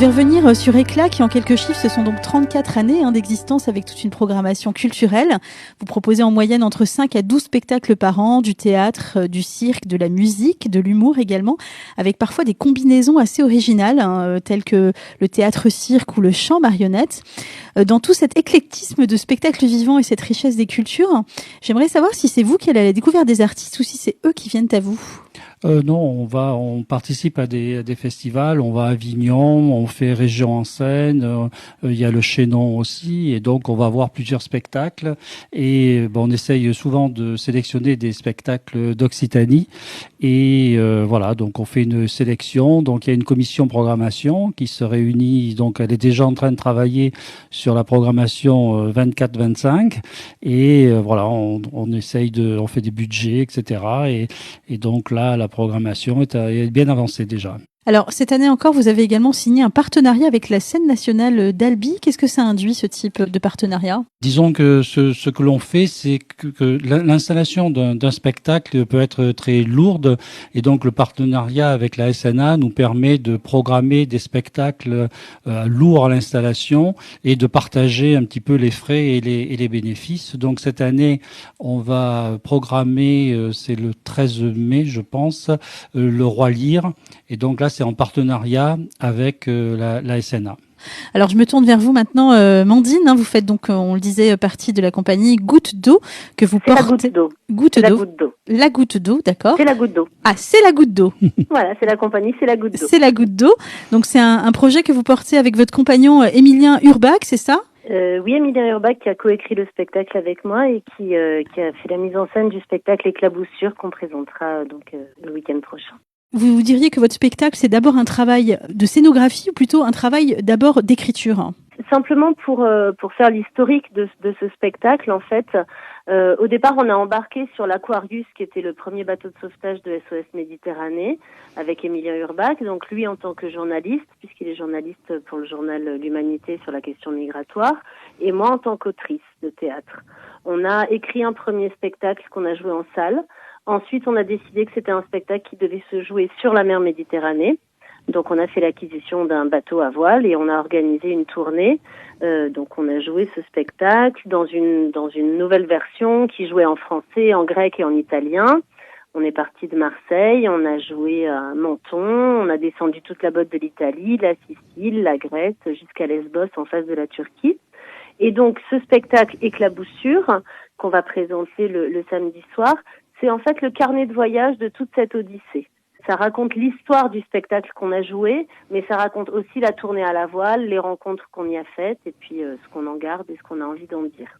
vais revenir sur Éclat qui, en quelques chiffres, ce sont donc 34 années d'existence avec toute une programmation culturelle. Vous proposez en moyenne entre 5 à 12 spectacles par an, du théâtre, du cirque, de la musique, de l'humour également, avec parfois des combinaisons assez originales, telles que le théâtre-cirque ou le chant marionnette. Dans tout cet éclectisme de spectacles vivants et cette richesse des cultures, j'aimerais savoir si c'est vous qui allez à la découverte des artistes ou si c'est eux qui viennent à vous. Non, on participe à des festivals, on va à Avignon, on fait Région en scène, il y a le Chaînon aussi, et donc on va voir plusieurs spectacles, et on essaye souvent de sélectionner des spectacles d'Occitanie, et voilà, donc on fait une sélection, donc il y a une commission programmation qui se réunit, donc elle est déjà en train de travailler sur la programmation 24-25, et voilà, on essaye on fait des budgets, etc., et donc là, la programmation est bien avancée déjà. Alors, cette année encore, vous avez également signé un partenariat avec la scène nationale d'Albi. Qu'est-ce que ça induit, ce type de partenariat ? Disons que ce que l'on fait, c'est que l'installation d'un spectacle peut être très lourde, et donc le partenariat avec la SNA nous permet de programmer des spectacles lourds à l'installation et de partager un petit peu les frais et les bénéfices. Donc cette année, on va programmer, c'est le 13 mai, je pense, le Roi Lyre, et donc là, c'est en partenariat avec la SNA. Alors, je me tourne vers vous maintenant, Mandine. Vous faites donc, on le disait, partie de la compagnie Goutte d'eau que vous portez. La goutte d'eau. Goutte la d'eau. goutte d'eau. La goutte d'eau, d'accord. C'est la goutte d'eau. Ah, c'est la goutte d'eau. Voilà, c'est la compagnie, c'est la goutte d'eau. C'est la goutte d'eau. Donc, c'est un projet que vous portez avec votre compagnon Émilien Urbach, c'est ça ? Oui, Émilien Urbach qui a coécrit le spectacle avec moi et qui a fait la mise en scène du spectacle Éclaboussure qu'on présentera le week-end prochain. Vous diriez que votre spectacle, c'est d'abord un travail de scénographie ou plutôt un travail d'abord d'écriture ? Simplement pour faire l'historique de ce spectacle, en fait, au départ, on a embarqué sur l'Aquarius, qui était le premier bateau de sauvetage de SOS Méditerranée, avec Émilien Urbach. Donc lui, en tant que journaliste, puisqu'il est journaliste pour le journal L'Humanité sur la question migratoire, et moi en tant qu'autrice de théâtre. On a écrit un premier spectacle qu'on a joué en salle. Ensuite, on a décidé que c'était un spectacle qui devait se jouer sur la mer Méditerranée. Donc, on a fait l'acquisition d'un bateau à voile et on a organisé une tournée. Donc, on a joué ce spectacle dans une nouvelle version qui jouait en français, en grec et en italien. On est parti de Marseille, on a joué à Menton, on a descendu toute la côte de l'Italie, la Sicile, la Grèce, jusqu'à Lesbos en face de la Turquie. Et donc, ce spectacle Éclaboussure, qu'on va présenter le samedi soir, c'est en fait le carnet de voyage de toute cette odyssée. Ça raconte l'histoire du spectacle qu'on a joué, mais ça raconte aussi la tournée à la voile, les rencontres qu'on y a faites, et puis ce qu'on en garde et ce qu'on a envie d'en dire.